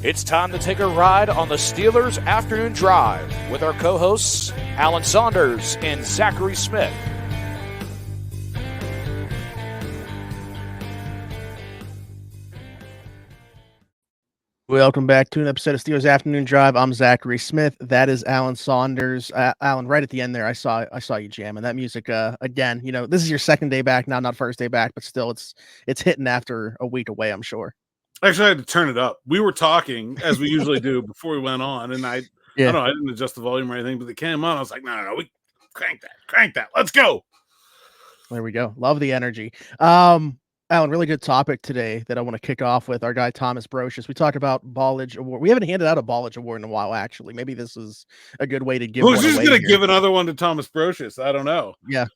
It's time to take a ride on the Steelers Afternoon Drive with our co-hosts, Alan Saunders and Zachary Smith. Welcome back to an episode of Steelers Afternoon Drive. I'm Zachary Smith. That is Alan Saunders. Alan, right at the end there, I saw you jamming that music again. You know, this is your second day back now, not first day back, but still, it's hitting after a week away, I'm sure. Actually, I had to turn it up. We were talking as we usually do before we went on, and I don't know, I didn't adjust the volume or anything, but it came on. I was like, no, we crank that. Let's go. There we go. Love the energy. Alan, really good topic today that I want to kick off with our guy Thomas Brocious. We talked about Ballage Award. We haven't handed out a Ballage Award in a while, actually. Maybe this is a good way to give. Who's just going to give another one to Thomas Brocious? I don't know. Yeah,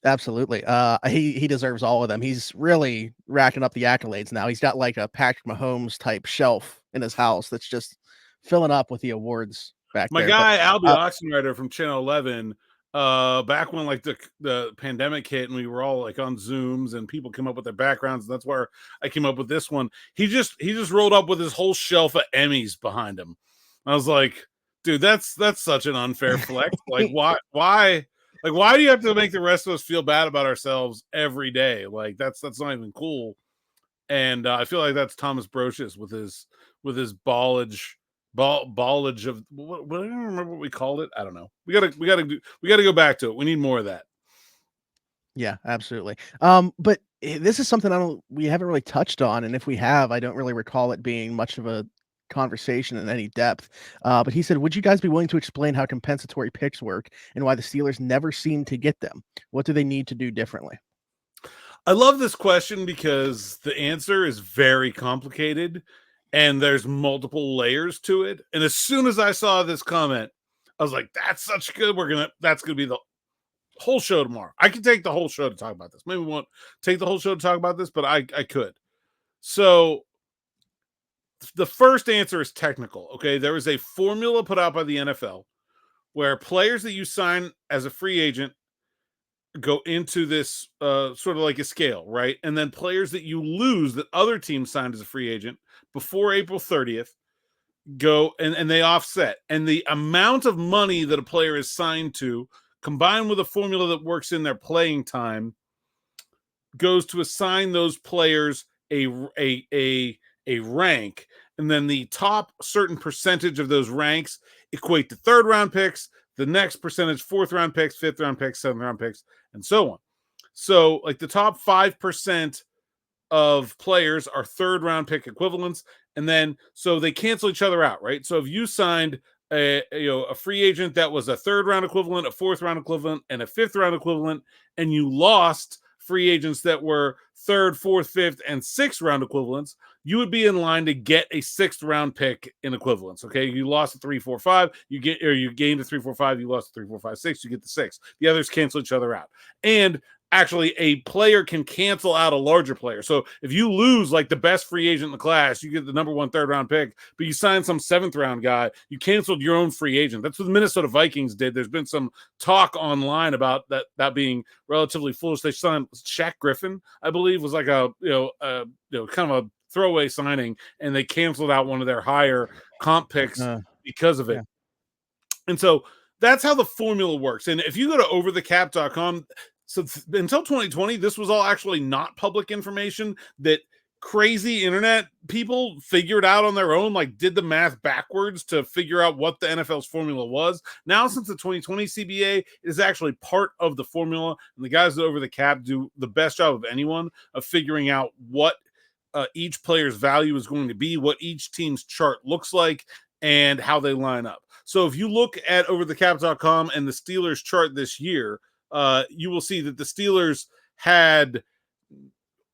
absolutely. He deserves all of them. He's really racking up the accolades now. He's got like a Patrick Mahomes type shelf in his house that's just filling up with the awards back there. My guy Albie Oxenrider from Channel 11. Back when like the pandemic hit and we were all like on Zooms and people came up with their backgrounds, and that's where I came up with this one. He just rolled up with his whole shelf of Emmys behind him. I was like, dude, that's such an unfair flex. Like why do you have to make the rest of us feel bad about ourselves every day? Like that's not even cool. And I feel like that's Thomas Brocious with his ballage of what I don't remember what we called it. I don't know. We gotta go back to it. We need more of that. Yeah, absolutely. But this is something we haven't really touched on, and if we have, I don't really recall it being much of a conversation in any depth. But he said, would you guys be willing to explain how compensatory picks work and why the Steelers never seem to get them? What do they need to do differently? I love this question because the answer is very complicated. And there's multiple layers to it. And as soon as I saw this comment, I was like, that's such good. That's going to be the whole show tomorrow. I could take the whole show to talk about this. Maybe we won't take the whole show to talk about this, but I could. So the first answer is technical. Okay. There is a formula put out by the NFL where players that you sign as a free agent go into this sort of like a scale, right? And then players that you lose that other teams signed as a free agent before April 30th go and they offset. And the amount of money that a player is signed to, combined with a formula that works in their playing time, goes to assign those players a rank. And then the top certain percentage of those ranks equate to third round picks, the next percentage, fourth round picks, fifth round picks, seventh round picks, and so on. So like the top 5% of players are third round pick equivalents. And then, so they cancel each other out, right? So if you signed a free agent that was a third round equivalent, a fourth round equivalent, and a fifth round equivalent, and you lost free agents that were third, fourth, fifth, and sixth round equivalents, you would be in line to get a sixth round pick in equivalence. Okay. You lost a 3, 4, 5, you gained a 3, 4, 5, you lost a 3, 4, 5, 6, you get the 6. The others cancel each other out. And actually a player can cancel out a larger player. So if you lose like the best free agent in the class, you get the number 1 third round pick, but you sign some 7th round guy, you canceled your own free agent. That's what the Minnesota Vikings did. There's been some talk online about that being relatively foolish. They signed Shaq Griffin, I believe, was like a kind of a throwaway signing, and they canceled out one of their higher comp picks because of it. Yeah. And so that's how the formula works. And if you go to overthecap.com, so until 2020, this was all actually not public information that crazy internet people figured out on their own, like did the math backwards to figure out what the NFL's formula was. Now, since the 2020 CBA is actually part of the formula, and the guys over the cap do the best job of anyone of figuring out what each player's value is going to be, what each team's chart looks like, and how they line up. So if you look at overthecap.com and the Steelers chart this year, you will see that the Steelers had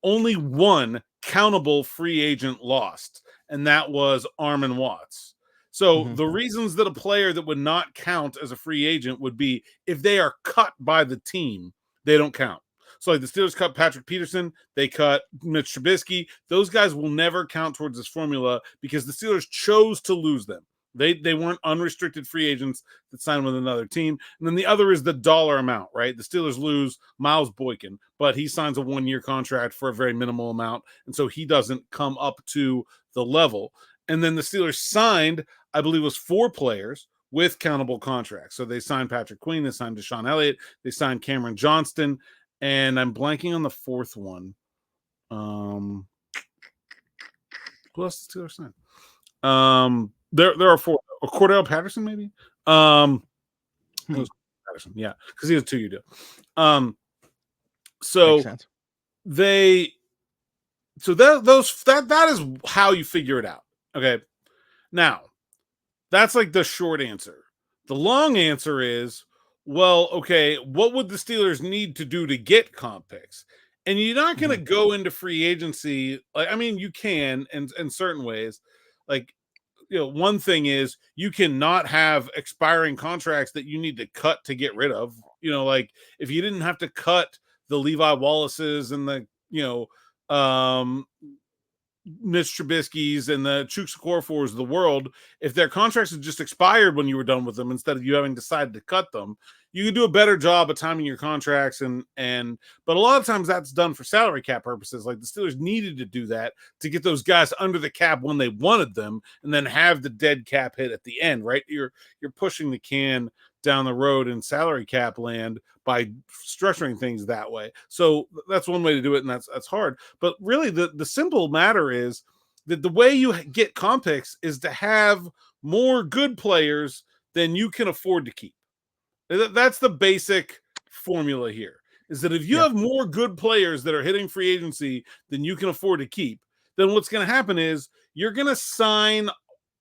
only one countable free agent lost, and that was Armon Watts. So the reasons that a player that would not count as a free agent would be if they are cut by the team, they don't count. So like the Steelers cut Patrick Peterson, they cut Mitch Trubisky. Those guys will never count towards this formula because the Steelers chose to lose them. They weren't unrestricted free agents that signed with another team. And then the other is the dollar amount, right? The Steelers lose Miles Boykin, but he signs a 1-year contract for a very minimal amount. And so he doesn't come up to the level. And then the Steelers signed, I believe it was 4 players with countable contracts. So they signed Patrick Queen, they signed Deshaun Elliott, they signed Cameron Johnston, and I'm blanking on the 4th one. Who else did the Steelers sign? There are 4. Or Cordell Patterson, maybe? It was Patterson, yeah, because he was a 2-year deal. So Makes sense. that is how you figure it out. Okay. Now, that's like the short answer. The long answer is, well, okay, what would the Steelers need to do to get comp picks? And you're not going to go into free agency. Like, I mean, you can in certain ways. Like, one thing is you cannot have expiring contracts that you need to cut to get rid of. Like if you didn't have to cut the Levi Wallaces and the, Mitch Trubisky's and the Chuks Okorafor's of the world, if their contracts had just expired when you were done with them, instead of you having decided to cut them, you can do a better job of timing your contracts. But a lot of times that's done for salary cap purposes. Like the Steelers needed to do that to get those guys under the cap when they wanted them, and then have the dead cap hit at the end, right? You're pushing the can down the road in salary cap land by structuring things that way. So that's one way to do it, and that's hard. But really, the simple matter is that the way you get comp picks is to have more good players than you can afford to keep. That's the basic formula here, is that if you have more good players that are hitting free agency than you can afford to keep, then what's going to happen is you're going to sign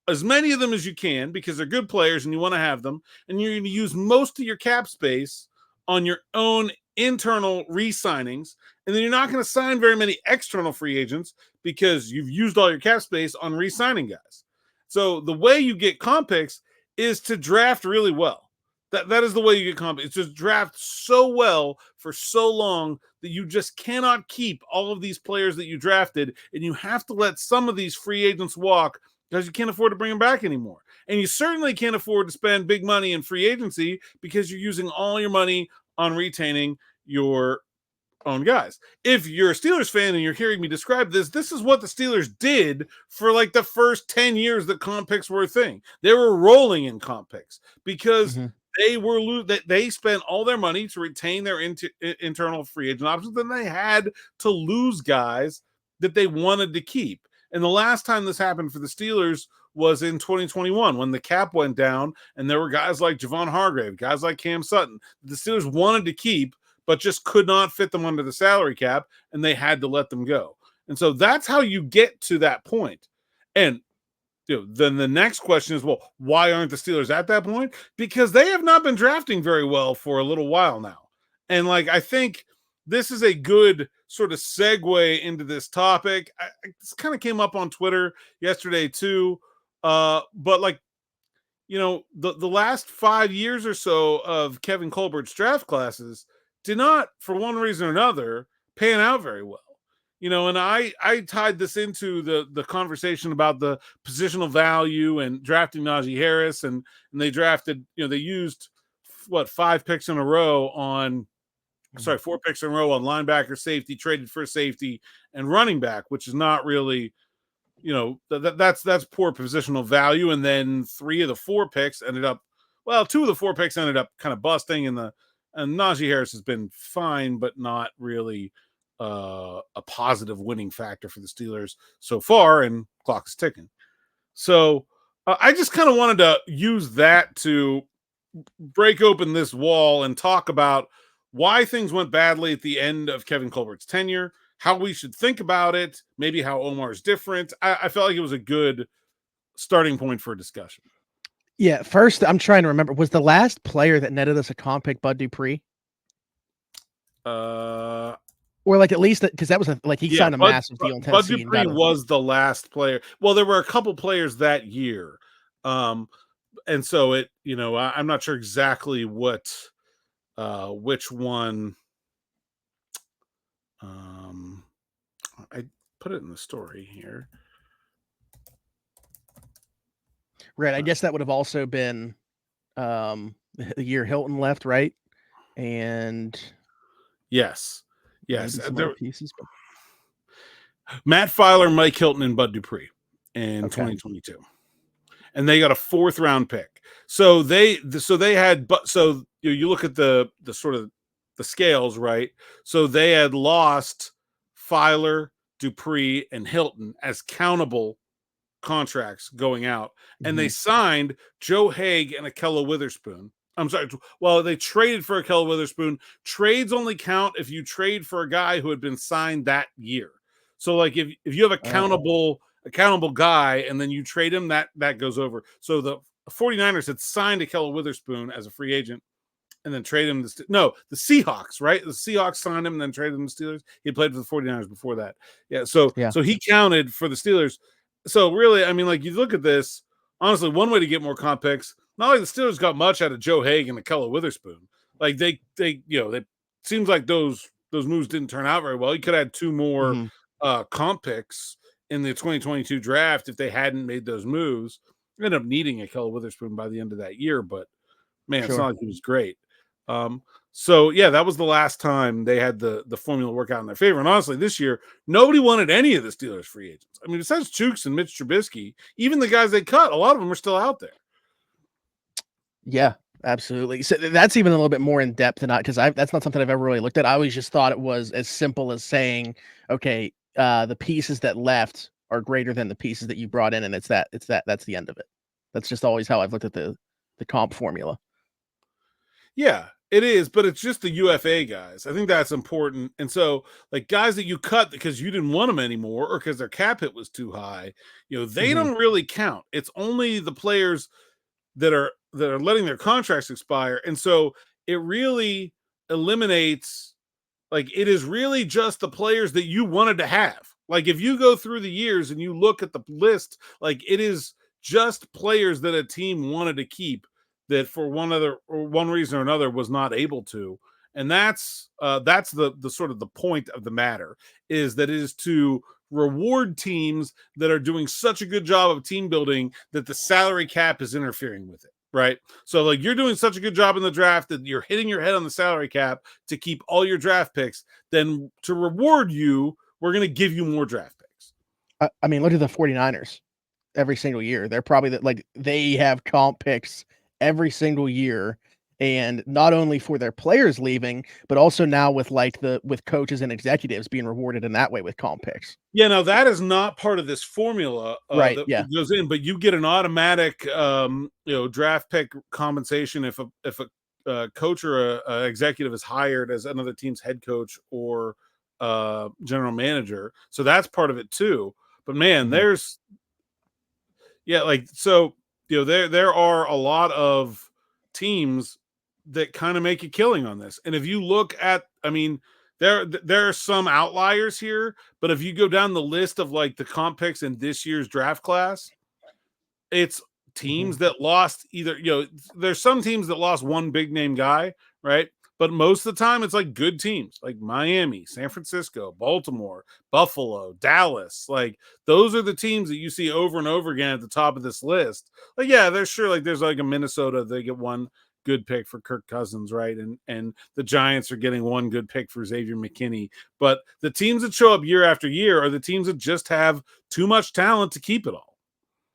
as many of them as you can because they're good players and you want to have them, and you're going to use most of your cap space on your own internal re-signings, and then you're not going to sign very many external free agents because you've used all your cap space on re-signing guys. So the way you get comp picks is to draft really well. That is the way you get comp. It's just draft so well for so long that you just cannot keep all of these players that you drafted, and you have to let some of these free agents walk because you can't afford to bring them back anymore. And you certainly can't afford to spend big money in free agency because you're using all your money on retaining your own guys. If you're a Steelers fan and you're hearing me describe this is what the Steelers did for like the first 10 years that comp picks were a thing. They were rolling in comp picks because they spent all their money to retain their internal free agent options, then they had to lose guys that they wanted to keep. And the last time this happened for the Steelers was in 2021 when the cap went down and there were guys like Javon Hargrave, guys like Cam Sutton, the Steelers wanted to keep but just could not fit them under the salary cap, and they had to let them go. And so that's how you get to that point. And then the next question is, well, why aren't the Steelers at that point? Because they have not been drafting very well for a little while now. And I think this is a good sort of segue into this topic. This kind of came up on Twitter yesterday too. But the last 5 years or so of Kevin Colbert's draft classes did not, for one reason or another, pan out very well. And I tied this into the conversation about the positional value and drafting Najee Harris, and they drafted, they used 4 picks in a row on linebacker, safety, traded for safety, and running back, which is not really, that's poor positional value. And then 2 of the 4 picks ended up kind of busting, and Najee Harris has been fine, but not really a positive winning factor for the Steelers so far, and clock is ticking. So I just kind of wanted to use that to break open this wall and talk about why things went badly at the end of Kevin Colbert's tenure, how we should think about it, maybe how Omar is different. I felt like it was a good starting point for a discussion. Yeah, first, I'm trying to remember, was the last player that netted us a comp pick Bud Dupree? Or at least because that was he signed a massive deal in Tennessee. Bud Dupree was the last player. Well, there were a couple players that year. And so I'm not sure exactly which one. I put it in the story here. Right. I guess that would have also been the year Hilton left, right? And yes. Pieces, but... Matt Filer, Mike Hilton, and Bud Dupree. in Okay. 2022, and they got a 4th round pick. So they had, but so you look at the sort of the scales, right? So they had lost Filer, Dupree, and Hilton as countable contracts going out, and they signed Joe Haig and Akella Witherspoon. I'm sorry. Well, they traded for Akella Witherspoon. Trades only count if you trade for a guy who had been signed that year. So, like, if you have a countable guy and then you trade him, that goes over. So the 49ers had signed Akella Witherspoon as a free agent and then traded him. The Seahawks, right? The Seahawks signed him and then traded him to the Steelers. He played for the 49ers before that. Yeah. So he counted for the Steelers. So really, I mean, like, you look at this, honestly, one way to get more comp picks, not like the Steelers got much out of Joe Haig and Akella Witherspoon. Like they seems like those moves didn't turn out very well. You could have had 2 more comp picks in the 2022 draft if they hadn't made those moves. Ended up needing Akella Witherspoon by the end of that year, but man, it's not like he was great. So yeah, that was the last time they had the formula work out in their favor. And honestly, this year, nobody wanted any of the Steelers free agents. I mean, besides Chooks and Mitch Trubisky, even the guys they cut, a lot of them are still out there. Yeah, absolutely. So that's even a little bit more in depth than that's not something I've ever really looked at. I always just thought it was as simple as saying, okay, the pieces that left are greater than the pieces that you brought in, and that's the end of it. That's just always how I've looked at the comp formula. Yeah, it is, but it's just the UFA guys. I think that's important. And so, like, guys that you cut because you didn't want them anymore or because their cap hit was too high, they don't really count. It's only the players that are letting their contracts expire. And so it really eliminates, like, it is really just the players that you wanted to have. Like, if you go through the years and you look at the list, like, it is just players that a team wanted to keep that for one reason or another was not able to. And that's the sort of the point of the matter, is that it is to reward teams that are doing such a good job of team building that the salary cap is interfering with it, right? So, like, you're doing such a good job in the draft that you're hitting your head on the salary cap to keep all your draft picks. Then to reward you, we're going to give you more draft picks. I mean, look at the 49ers every single year. They're probably they have comp picks every single year, and not only for their players leaving, but also now with with coaches and executives being rewarded in that way with comp picks. Yeah, no, that is not part of this formula right, that goes in, but you get an automatic draft pick compensation if a coach or a executive is hired as another team's head coach or general manager. So that's part of it too. But man, there are a lot of teams that kind of make a killing on this. And if you look at, I mean, there are some outliers here, but if you go down the list of, like, the comp picks in this year's draft class, it's teams that lost either, there's some teams that lost one big name guy, right? But most of the time, it's like good teams like Miami, San Francisco, Baltimore, Buffalo, Dallas. Like, those are the teams that you see over and over again at the top of this list. Like, yeah, there's like a Minnesota, they get one good pick for Kirk Cousins, right? And the Giants are getting one good pick for Xavier McKinney. But the teams that show up year after year are the teams that just have too much talent to keep it all.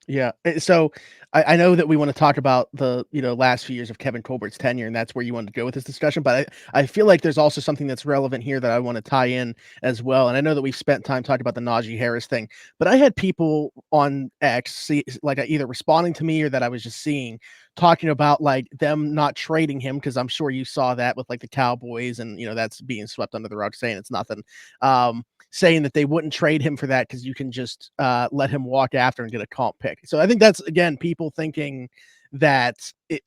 Yeah. So I know that we want to talk about the last few years of Kevin Colbert's tenure, and that's where you wanted to go with this discussion. But I feel like there's also something that's relevant here that I want to tie in as well. And I know that we've spent time talking about the Najee Harris thing, but I had people on X either responding to me or that I was just seeing talking about, like, them not trading him, because I'm sure you saw that with, like, the Cowboys, and that's being swept under the rug, saying it's nothing. Saying that they wouldn't trade him for that because you can just let him walk after and get a comp pick. So I think that's, again, people thinking that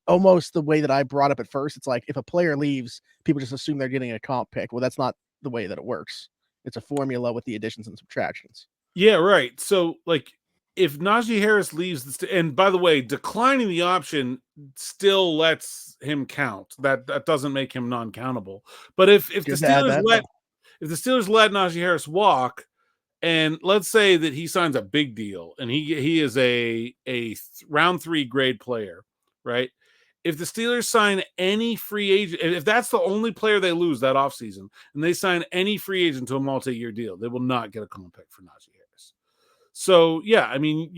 almost the way that I brought up at first, it's like if a player leaves, people just assume they're getting a comp pick. Well, that's not the way that it works. It's a formula with the additions and subtractions. Yeah, right. So, like, if Najee Harris leaves, and by the way, declining the option still lets him count. That doesn't make him non-countable. But if the Steelers let Najee Harris walk, and let's say that he signs a big deal and he is a round 3 grade player, right? If the Steelers sign any free agent, if that's the only player they lose that offseason, and they sign any free agent to a multi-year deal, they will not get a comp pick for Najee Harris. So yeah, I mean,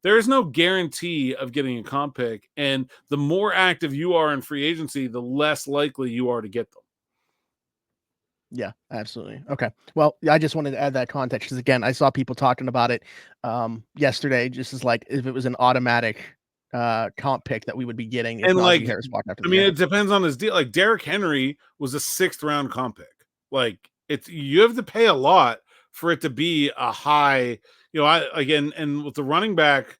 there is no guarantee of getting a comp pick, and the more active you are in free agency, the less likely you are to get them. Yeah, absolutely. Okay. Well, I just wanted to add that context because again, I saw people talking about it yesterday, just as like if it was an automatic comp pick that we would be getting if And Najee like, Harris walked after I the mean, year. it depends on his deal. Like Derrick Henry was a 6th round comp pick. Like you have to pay a lot for it to be a high. And with the running back,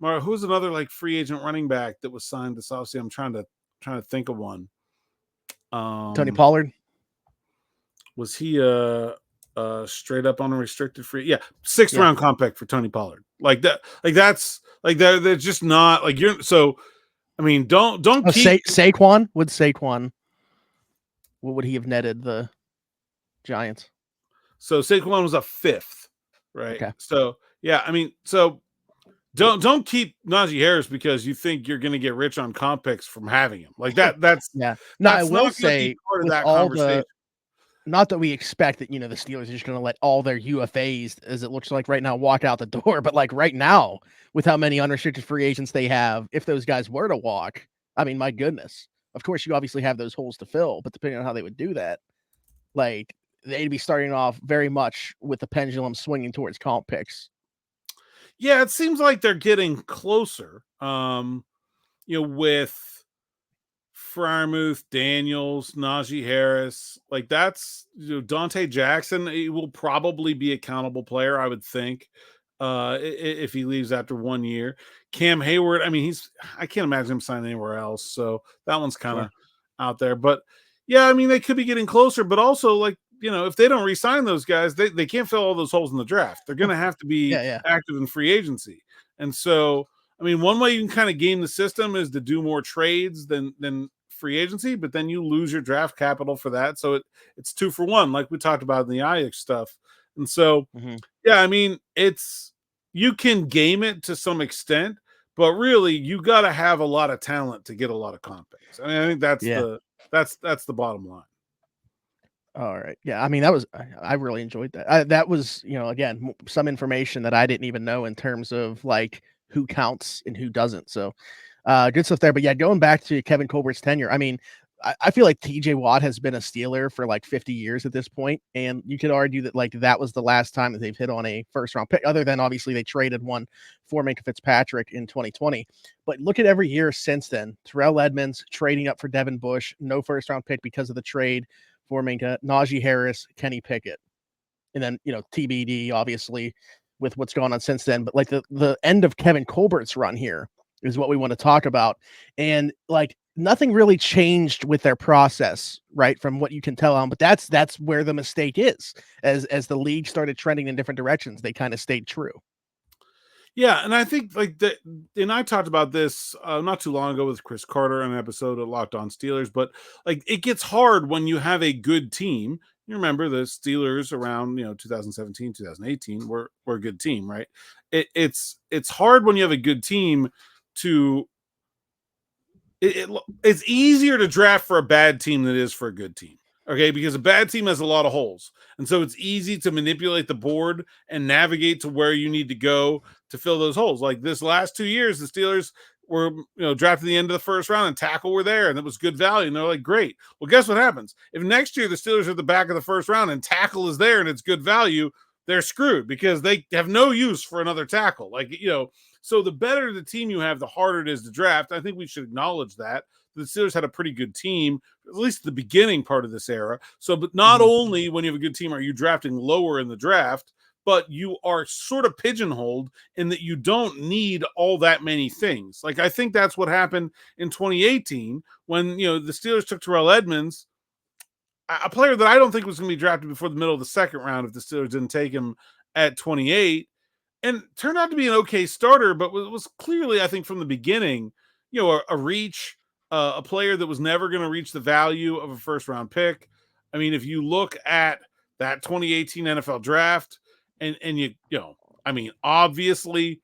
who's another like free agent running back that was signed this offseason? I'm trying to think of one. Tony Pollard. Was he straight up unrestricted free? Yeah, 6th round comp pick for Tony Pollard. Like that. Like that's like they're just not like you're so. I mean, don't keep Saquon. What would he have netted the Giants? So Saquon was a 5th, right? Okay. So yeah, I mean, so don't keep Najee Harris because you think you're going to get rich on comp picks from having him. Like that. That's yeah. No, I will say part of with that all conversation. not that we expect that, the Steelers are just going to let all their UFAs, as it looks like right now, walk out the door. But like right now, with how many unrestricted free agents they have, if those guys were to walk, I mean, my goodness. Of course, you obviously have those holes to fill, but depending on how they would do that, like they'd be starting off very much with the pendulum swinging towards comp picks. Yeah, it seems like they're getting closer. With Freiermuth, Daniels, Najee Harris, like that's Dante Jackson. He will probably be a countable player, I would think, if he leaves after 1 year. Cam Hayward, I mean, I can't imagine him signing anywhere else, so that one's kind of out there. But yeah, I mean, they could be getting closer, but also like if they don't re-sign those guys, they can't fill all those holes in the draft. They're going to have to be active in free agency, and so. I mean, one way you can kind of game the system is to do more trades than free agency, but then you lose your draft capital for that. So it's 2 for 1, like we talked about in the Ajax stuff. And so, yeah, I mean, you can game it to some extent, but really you got to have a lot of talent to get a lot of comp picks. I mean, I think that's the bottom line. All right. Yeah. I mean, I really enjoyed that. That was, again, some information that I didn't even know in terms of like who counts and who doesn't. So good stuff there. But yeah, going back to Kevin Colbert's tenure, I mean, I feel like TJ Watt has been a Steeler for like 50 years at this point, and you could argue that like that was the last time that they've hit on a first round pick, other than obviously they traded one for Minkah Fitzpatrick in 2020. But look at every year since then. Terrell Edmonds trading up for Devin Bush, no first round pick because of the trade for Minkah, Najee Harris, Kenny Pickett, and then TBD obviously with what's gone on since then. But like the end of Kevin Colbert's run here is what we want to talk about. And like nothing really changed with their process, right? From what you can tell on, but that's where the mistake is. As the league started trending in different directions, they kind of stayed true. Yeah, and I think and I talked about this not too long ago with Chris Carter on an episode of Locked On Steelers, but like it gets hard when you have a good team. You remember the Steelers around 2017, 2018 were a good team, right? It's hard when you have a good team to. It's easier to draft for a bad team than it is for a good team. Okay, because a bad team has a lot of holes. And so it's easy to manipulate the board and navigate to where you need to go to fill those holes. Like this last 2 years, the Steelers were drafted at the end of the first round and tackle were there and it was good value. And they're like, great. Well, guess what happens? If next year the Steelers are at the back of the first round and tackle is there and it's good value, they're screwed because they have no use for another tackle. So the better the team you have, the harder it is to draft. I think we should acknowledge that. The Steelers had a pretty good team, at least the beginning part of this era. So, but not only when you have a good team are you drafting lower in the draft, but you are sort of pigeonholed in that you don't need all that many things. Like, I think that's what happened in 2018 when, the Steelers took Terrell Edmonds, a player that I don't think was going to be drafted before the middle of the second round if the Steelers didn't take him at 28. And turned out to be an okay starter, but was clearly, I think, from the beginning, a reach, a player that was never going to reach the value of a first-round pick. I mean, if you look at that 2018 NFL draft, and obviously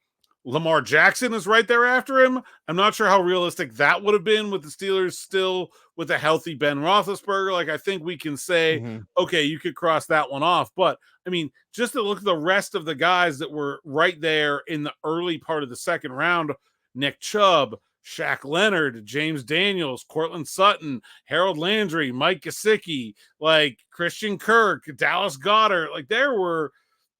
Lamar Jackson is right there after him. I'm not sure how realistic that would have been with the Steelers still with a healthy Ben Roethlisberger. Like, I think we can say, okay, you could cross that one off. But, I mean, just to look at the rest of the guys that were right there in the early part of the second round, Nick Chubb, Shaq Leonard, James Daniels, Cortland Sutton, Harold Landry, Mike Gesicki, like Christian Kirk, Dallas Goedert. Like, there were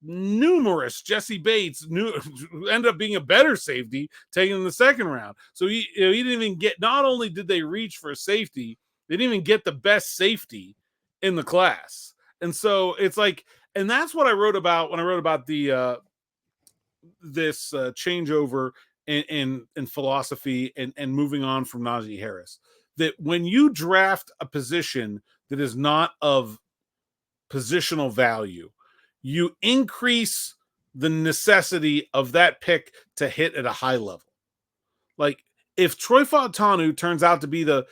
numerous. Jesse Bates ended up being a better safety taken in the second round. So he didn't even get, not only did they reach for a safety, they didn't even get the best safety in the class. And so it's like, and that's what I wrote about when I wrote about the this changeover in philosophy and moving on from Najee Harris, that when you draft a position that is not of positional value, you increase the necessity of that pick to hit at a high level. Like, if Troy Fautanu turns out to be the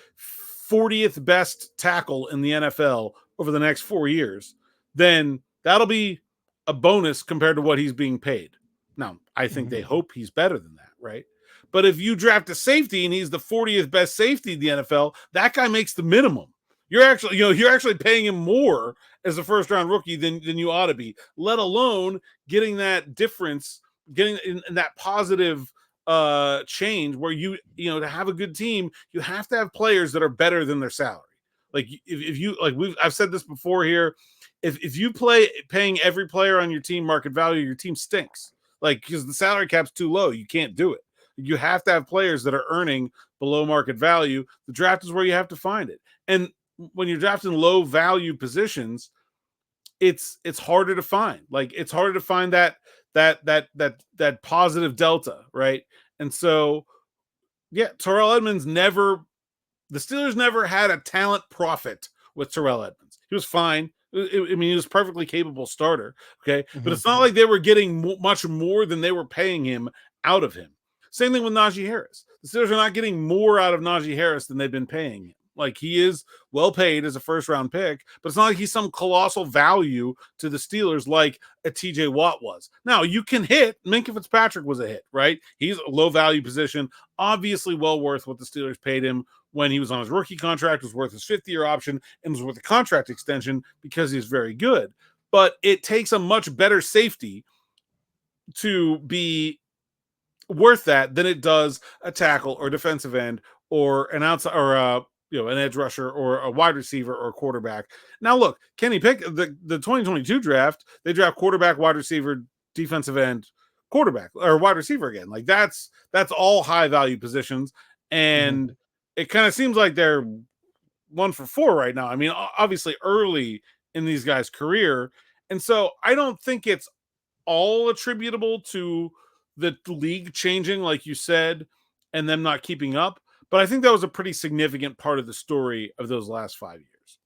40th best tackle in the NFL over the next 4 years, then that'll be a bonus compared to what he's being paid. Now, I think they hope he's better than that, right? But if you draft a safety and he's the 40th best safety in the NFL, that guy makes the minimum. You're actually paying him more as a first round rookie than you ought to be, let alone getting that difference, getting in that positive change where to have a good team, you have to have players that are better than their salary. Like, if you, like, I've said this before here, if you paying every player on your team market value, your team stinks. Like, because the salary cap's too low, you can't do it. You have to have players that are earning below market value. The draft is where you have to find it. And when you're drafting low value positions, it's harder to find. Like, it's harder to find that positive delta, right? And so, yeah, Terrell Edmunds the Steelers never had a talent profit with Terrell Edmunds. He was fine. I mean, he was a perfectly capable starter, okay? But it's not like they were getting much more than they were paying him out of him. Same thing with Najee Harris. The Steelers are not getting more out of Najee Harris than they've been paying him. Like, he is well paid as a first-round pick, but it's not like he's some colossal value to the Steelers like a TJ Watt was. Now, you can hit. Minkah Fitzpatrick was a hit, right? He's a low-value position, obviously well worth what the Steelers paid him when he was on his rookie contract, was worth his fifth-year option, and was worth a contract extension because he's very good. But it takes a much better safety to be worth that than it does a tackle or defensive end or an outside or an edge rusher or a wide receiver or a quarterback. Now, look, Kenny Pickett, the 2022 draft, they draft quarterback, wide receiver, defensive end, quarterback, or wide receiver again. Like, that's all high value positions. And it kind of seems like they're 1 for 4 right now. I mean, obviously early in these guys' career. And so I don't think it's all attributable to the league changing, like you said, and them not keeping up. But I think that was a pretty significant part of the story of those last 5 years.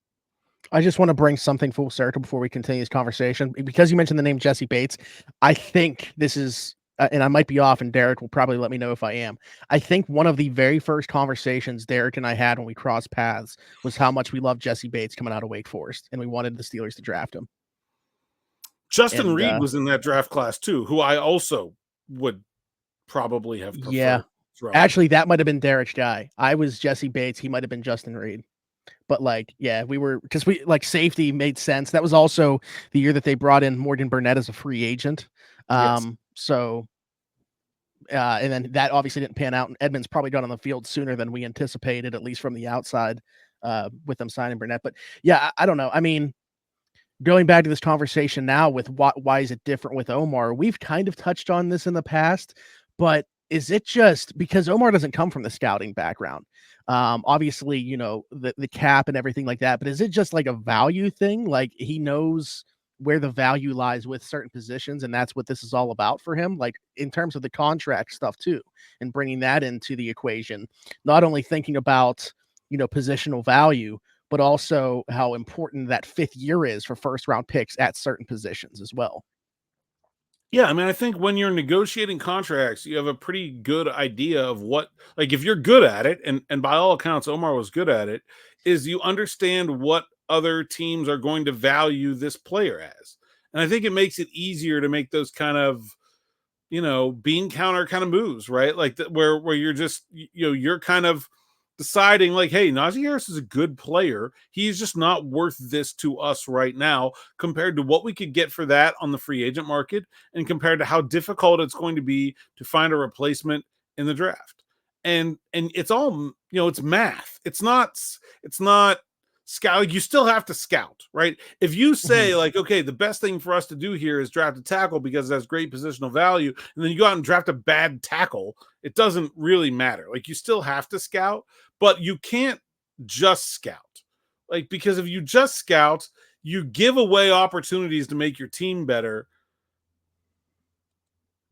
I just want to bring something full circle before we continue this conversation. Because you mentioned the name Jesse Bates, I think this is, and I might be off, and Derek will probably let me know if I am. I think one of the very first conversations Derek and I had when we crossed paths was how much we loved Jesse Bates coming out of Wake Forest, and we wanted the Steelers to draft him. Justin Reed was in that draft class too, who I also would probably have preferred. Yeah. Actually, that might have been Derek's guy. I was Jesse Bates. He might have been Justin Reed. But, like, yeah, because we safety made sense. That was also the year that they brought in Morgan Burnett as a free agent. Yes. So, and then that obviously didn't pan out. And Edmonds probably got on the field sooner than we anticipated, at least from the outside, with them signing Burnett. But yeah, I don't know. I mean, going back to this conversation now with why is it different with Omar? We've kind of touched on this in the past, but is it just because Omar doesn't come from the scouting background? Obviously, the cap and everything like that, but is it just like a value thing? Like, he knows where the value lies with certain positions, and that's what this is all about for him, like in terms of the contract stuff too, and bringing that into the equation, not only thinking about, positional value, but also how important that 5th year is for first round picks at certain positions as well. Yeah, I mean, I think when you're negotiating contracts, you have a pretty good idea of what, like, if you're good at it, and by all accounts, Omar was good at it, is you understand what other teams are going to value this player as. And I think it makes it easier to make those kind of bean counter kind of moves, right? Like where you're just, you're kind of deciding like, hey, Najee Harris is a good player. He's just not worth this to us right now compared to what we could get for that on the free agent market and compared to how difficult it's going to be to find a replacement in the draft. And it's all, it's math. It's not scout. You still have to scout, right? If you say like, okay, the best thing for us to do here is draft a tackle because it has great positional value, and then you go out and draft a bad tackle, it doesn't really matter. Like, you still have to scout, but you can't just scout. Like, because if you just scout, you give away opportunities to make your team better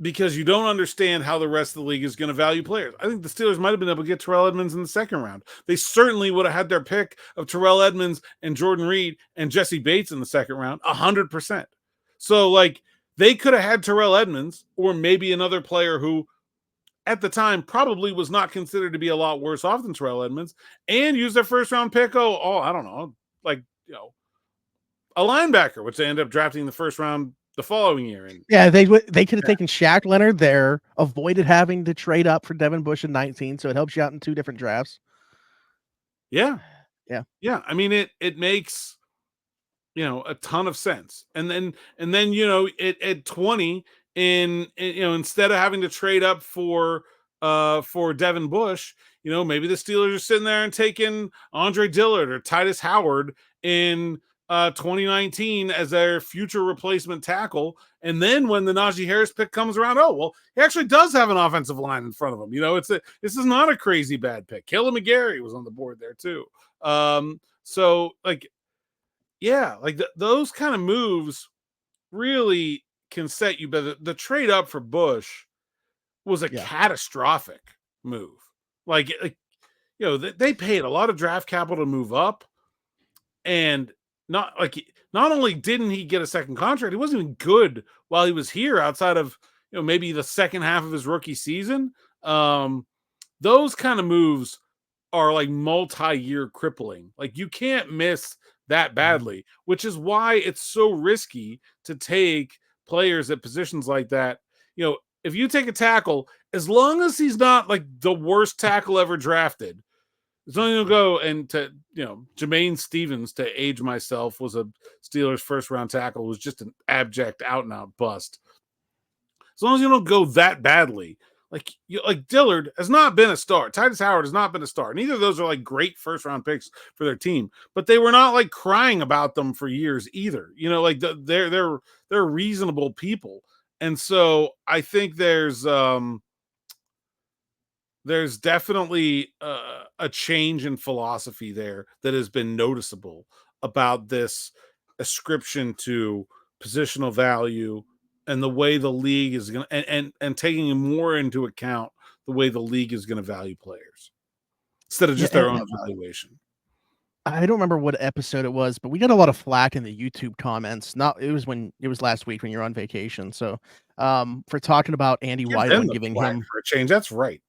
because you don't understand how the rest of the league is going to value players. I think the Steelers might have been able to get Terrell Edmunds in the second round. They certainly would have had their pick of Terrell Edmunds and Jordan Reed and Jesse Bates in the second round, 100%. So, like, they could have had Terrell Edmunds or maybe another player who at the time probably was not considered to be a lot worse off than Terrell Edmunds and use their first round pick. I don't know, like, a linebacker, which they end up drafting the first round the following year. And they could have taken Shaq Leonard there, avoided having to trade up for Devin Bush in 19, so it helps you out in 2 different drafts. Yeah. I mean, it makes a ton of sense. And then at 20, instead of having to trade up for Devin Bush, maybe the Steelers are sitting there and taking Andre Dillard or Titus Howard in 2019 as their future replacement tackle. And then when the Najee Harris pick comes around, he actually does have an offensive line in front of him. This is not a crazy bad pick. Kaleb McGarry was on the board there too. So like, yeah, like those kind of moves really can set you better. The trade up for Bush was a catastrophic move. Like, they paid a lot of draft capital to move up, and not only didn't he get a second contract, he wasn't even good while he was here outside of, maybe the second half of his rookie season. Those kind of moves are like multi-year crippling. Like, you can't miss that badly, which is why it's so risky to take players at positions like that. If you take a tackle, as long as he's not like the worst tackle ever drafted, it's only going to go. And to, Jermaine Stevens, to age myself, was a Steelers first round tackle, was just an abject out and out bust. As long as you don't go that badly, like Dillard has not been a star. Titus Howard has not been a star. Neither of those are like great first round picks for their team, but they were not like crying about them for years either. Like they're reasonable people. And so I think there's definitely a change in philosophy there that has been noticeable about this ascription to positional value and the way the league is going to, and taking more into account the way the league is going to value players instead of just their own evaluation. I don't remember what episode it was, but we got a lot of flack in the YouTube comments. It was last week when you're on vacation. So, for talking about Andy Weidel and giving him for a change. That's right.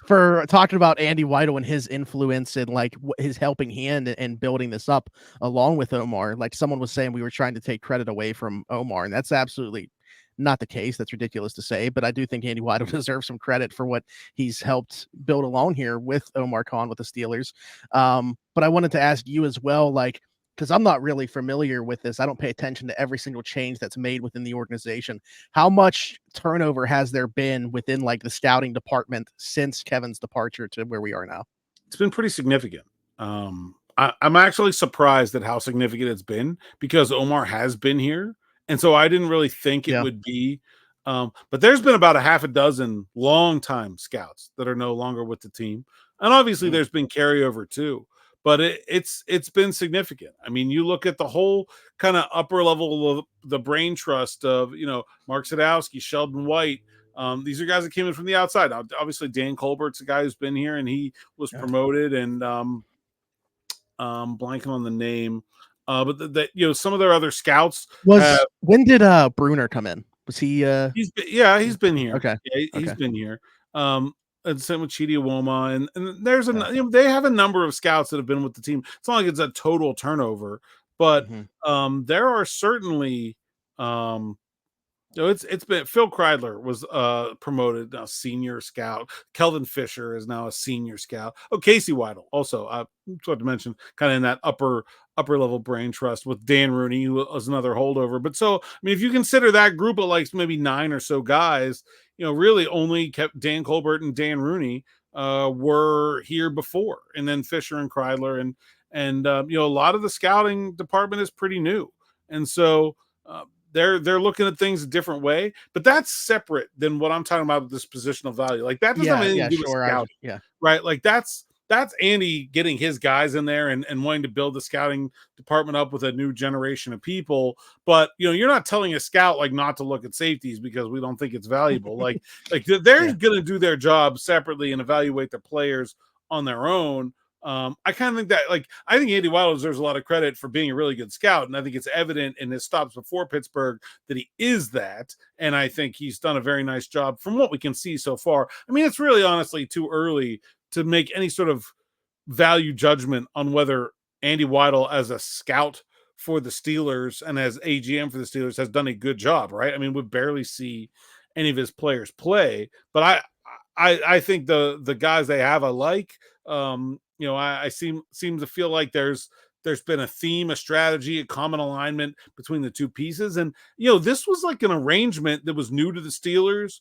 For talking about Andy Weidel and his influence and like his helping hand and building this up along with Omar. Like, someone was saying we were trying to take credit away from Omar, and that's absolutely not the case. That's ridiculous to say, but I do think Andy Weidel deserves some credit for what he's helped build along here with Omar Khan with the Steelers. But I wanted to ask you as well, like, because I'm not really familiar with this. I don't pay attention to every single change that's made within the organization. How much turnover has there been within like the scouting department since Kevin's departure to where we are now? It's been pretty significant. I'm actually surprised at how significant it's been because Omar has been here. And so I didn't really think it would be. But there's been about a half a dozen long-time scouts that are no longer with the team. And obviously there's been carryover too. But it's been significant. I mean, you look at the whole kind of upper level of the brain trust of, Mark Sadowski, Sheldon White. These are guys that came in from the outside. Now, obviously, Dan Colbert's a guy who's been here and he was promoted, and blanking on the name. But some of their other scouts when did Bruner come in? Was he? He's been here. Okay, he's been here. And same with Chidi Iwoma, and there's they have a number of scouts that have been with the team. It's not like it's a total turnover, but there are certainly No, it's been Phil Kreidler was promoted now senior scout. Kelvin Fisher is now a senior scout. Oh, Casey Weidel also. I forgot to mention kind of in that upper level brain trust with Dan Rooney, who was another holdover. But so I mean, if you consider that group of like maybe 9 or so guys, really only kept Dan Colbert and Dan Rooney were here before, and then Fisher and Kreidler and a lot of the scouting department is pretty new, and so. They're looking at things a different way, but that's separate than what I'm talking about with this positional value. Like that doesn't have anything to do with scouting, right? Like that's Andy getting his guys in there and wanting to build the scouting department up with a new generation of people. But you're not telling a scout like not to look at safeties because we don't think it's valuable. like they're going to do their job separately and evaluate the players on their own. I kind of think that, I think Andy Weidel deserves a lot of credit for being a really good scout, and I think it's evident in his stops before Pittsburgh that he is that, and I think he's done a very nice job from what we can see so far. I mean, it's really honestly too early to make any sort of value judgment on whether Andy Weidel as a scout for the Steelers and as AGM for the Steelers has done a good job, right? I mean, we barely see any of his players play, but I think the guys they have I like. I seem to feel like there's been a theme, a strategy, a common alignment between the two pieces. And, this was like an arrangement that was new to the Steelers.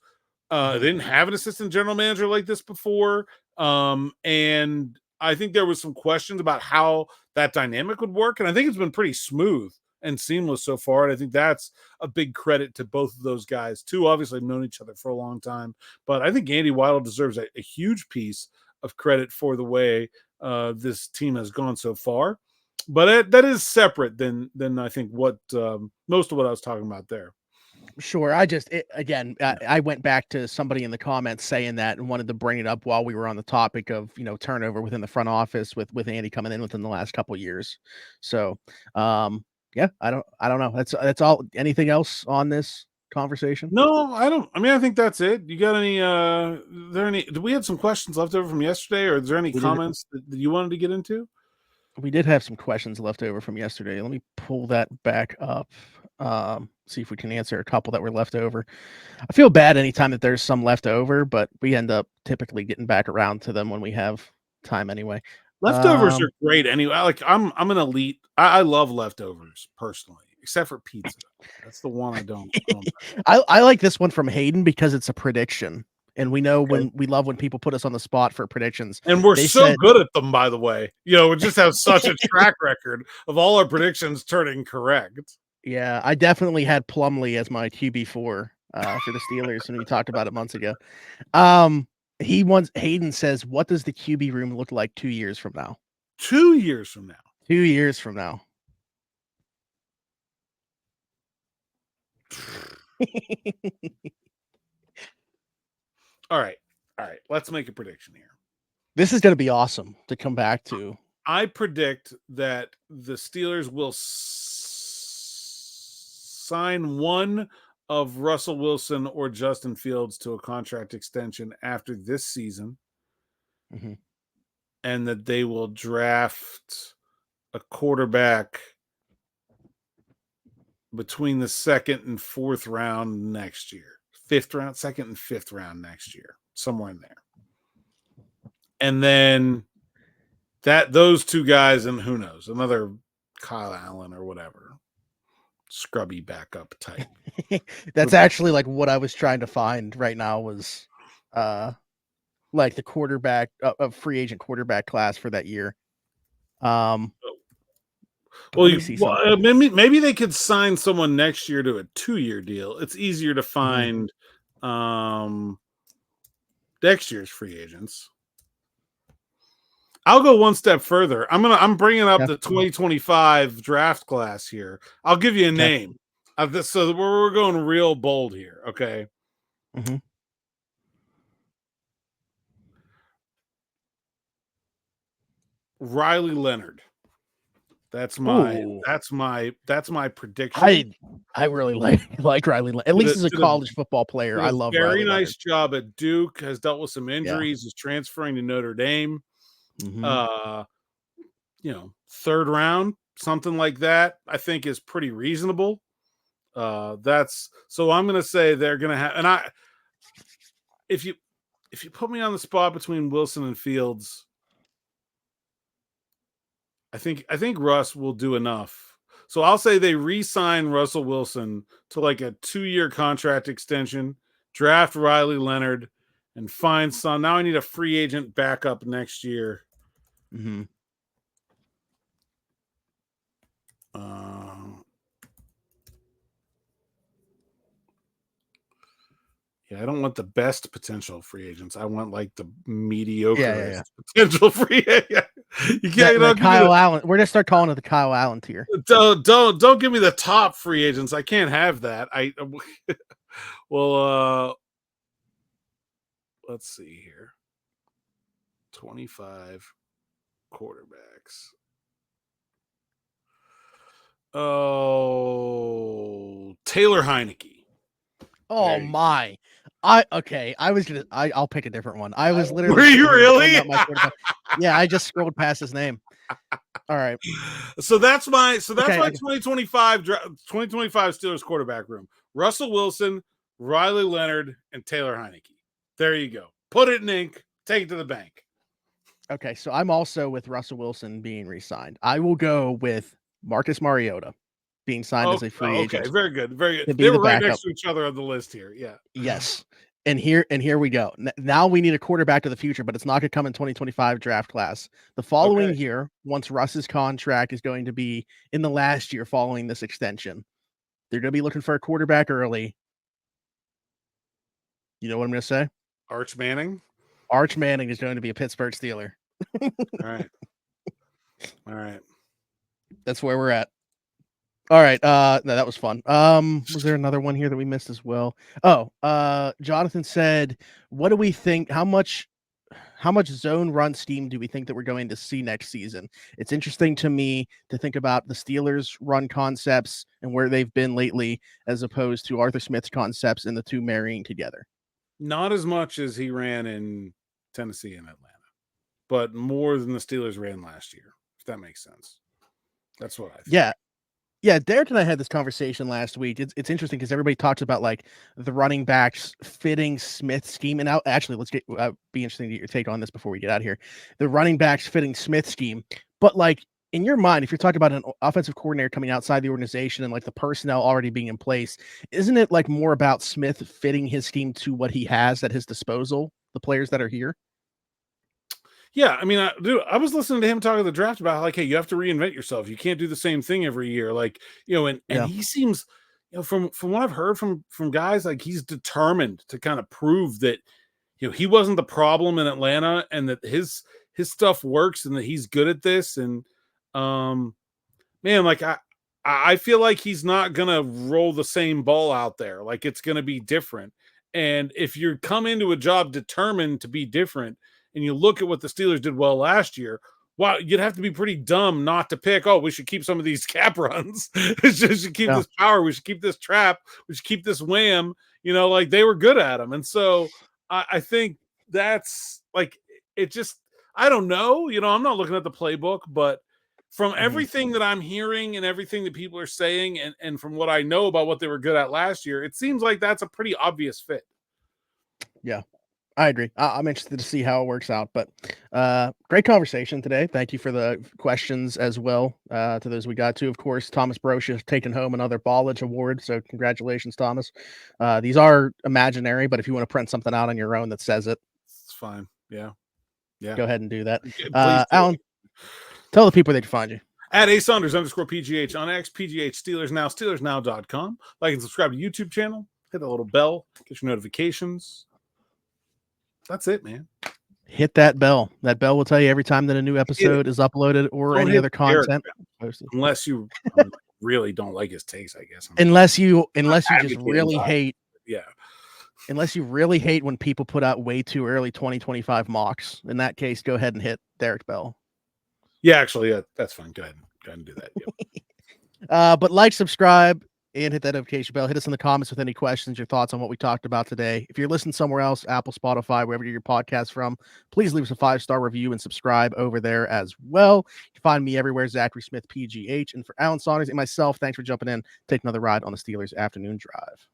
They didn't have an assistant general manager like this before. And I think there was some questions about how that dynamic would work. And I think it's been pretty smooth and seamless so far. And I think that's a big credit to both of those guys too. Obviously I've known each other for a long time, but I think Andy Weidel deserves a huge piece of credit for the way this team has gone so far. But that is separate than I think what most of what I was talking about there. Sure. I went back to somebody in the comments saying that and wanted to bring it up while we were on the topic of, turnover within the front office with Andy coming in within the last couple of years. So, yeah, I don't know. That's all. Anything else on this conversation? No, I don't. I mean, I think that's it. You got any, we had some questions left over from yesterday, or is there any comments that you wanted to get into? We did have some questions left over from yesterday. Let me pull that back up. See if we can answer a couple that were left over. I feel bad anytime that there's some left over, but we end up typically getting back around to them when we have time anyway. Leftovers are great anyway. I'm an elite. I love leftovers personally, except for pizza. That's the one I don't. I like this one from Hayden because it's a prediction. And we know when we love when people put us on the spot for predictions. And we're so good at them, by the way. We just have such a track record of all our predictions turning correct. Yeah, I definitely had Plumlee as my QB4 for the Steelers when we talked about it months ago. Hayden says, what does the QB room look like 2 years from now? 2 years from now. 2 years from now. All right. Let's make a prediction here. This is going to be awesome to come back to. I predict that the Steelers will sign one of Russell Wilson or Justin Fields to a contract extension after this season, and that they will draft a quarterback between the second and fourth round next year. Second and fifth round next year, somewhere in there. And then those two guys, and who knows, another Kyle Allen or whatever, scrubby backup type. That's actually like what I was trying to find right now was like the quarterback, a free agent quarterback class for that year. Maybe they could sign someone next year to a 2-year deal. It's easier to find next year's free agents. I'll go one step further. I'm bringing up the 2025 draft class here. I'll give you a name of this, so we're going real bold here. Okay. Riley Leonard. That's my prediction. I really like Riley. At least as a college football player, I love. Very nice job at Duke. Has dealt with some injuries. Is transferring to Notre Dame. Third round, something like that, I think is pretty reasonable. That's so I'm going to say they're going to have, and if you put me on the spot between Wilson and Fields, I think Russ will do enough. So I'll say they re-sign Russell Wilson to like a 2-year contract extension, draft Riley Leonard, and find some. Now I need a free agent backup next year. Mm-hmm. Yeah, I don't want the best potential free agents. I want like the mediocre potential free agent. You can't. Kyle Allen. We're gonna start calling it the Kyle Allen tier. Don't give me the top free agents. I can't have that. Well, let's see here. 25 quarterbacks. Oh, Taylor Heineke. Oh my. I'll pick a different one. I was literally. Were you really? Yeah, I just scrolled past his name. All right. So that's my 2025 Steelers quarterback room. Russell Wilson, Riley Leonard, and Taylor Heineke. There you go. Put it in ink. Take it to the bank. Okay, so I'm also with Russell Wilson being re-signed. I will go with Marcus Mariota being signed as a free agent. Okay, very good. Very good. They were right next to each other on the list here. Yeah. Yes. And here we go. Now we need a quarterback of the future, but it's not going to come in 2025 draft class. The following year, once Russ's contract is going to be in the last year following this extension, they're going to be looking for a quarterback early. You know what I'm going to say? Arch Manning. Arch Manning is going to be a Pittsburgh Steeler. All right. That's where we're at. All right. No, that was fun. Was there another one here that we missed as well? Oh, Jonathan said, what do we think? How much zone run scheme do we think that we're going to see next season? It's interesting to me to think about the Steelers run concepts and where they've been lately, as opposed to Arthur Smith's concepts and the two marrying together. Not as much as he ran in Tennessee and Atlanta, but more than the Steelers ran last year, if that makes sense. That's what I think. Yeah, Derek and I had this conversation last week. It's interesting because everybody talks about like the running backs fitting Smith's scheme. And now, actually, let's be interesting to get your take on this before we get out of here. The running backs fitting Smith's scheme, but like in your mind, if you're talking about an offensive coordinator coming outside the organization and like the personnel already being in place, isn't it like more about Smith fitting his scheme to what he has at his disposal, the players that are here? Yeah, I mean, I was listening to him talk at the draft about like, hey, you have to reinvent yourself. You can't do the same thing every year. Like, and he seems, from what I've heard from guys, like he's determined to kind of prove that, he wasn't the problem in Atlanta and that his stuff works and that he's good at this. And, man, like I feel like he's not going to roll the same ball out there. Like it's going to be different. And if you come into a job determined to be different, and you look at what the Steelers did well last year, wow, you'd have to be pretty dumb not to pick, we should keep some of these cap runs. We should keep this power. We should keep this trap. We should keep this wham. Like they were good at them. And so I think that's like, it just, I don't know. I'm not looking at the playbook, but from everything that I'm hearing and everything that people are saying and from what I know about what they were good at last year, it seems like that's a pretty obvious fit. Yeah. I agree. I'm interested to see how it works out, but great conversation today. Thank you for the questions as well. To those we got to, of course, Thomas Brosh has taken home another Ballage Award. So congratulations, Thomas. These are imaginary, but if you want to print something out on your own that says it, it's fine. Yeah. Go ahead and do that. Alan, tell the people they can find you. At @Saunders_PGH on X, PGH Steelers Now, SteelersNow.com. Like and subscribe to YouTube channel. Hit the little bell. Get your notifications. That's it, man. Hit that bell. That bell will tell you every time that a new episode is uploaded or any other content posted. Unless you really don't like his takes, I guess. Unless you just really hate. Yeah. Unless you really hate when people put out way too early 2025 mocks. In that case, go ahead and hit Derek Bell. Yeah, actually, that's fine. Go ahead and do that. Yep. But like, subscribe, and hit that notification bell. Hit us in the comments with any questions, your thoughts on what we talked about today. If you're listening somewhere else, Apple, Spotify, wherever you get your podcast from, please leave us a 5-star review and subscribe over there as well. You can find me everywhere, Zachary Smith, PGH. And for Alan Saunders and myself, thanks for jumping in. Take another ride on the Steelers Afternoon Drive.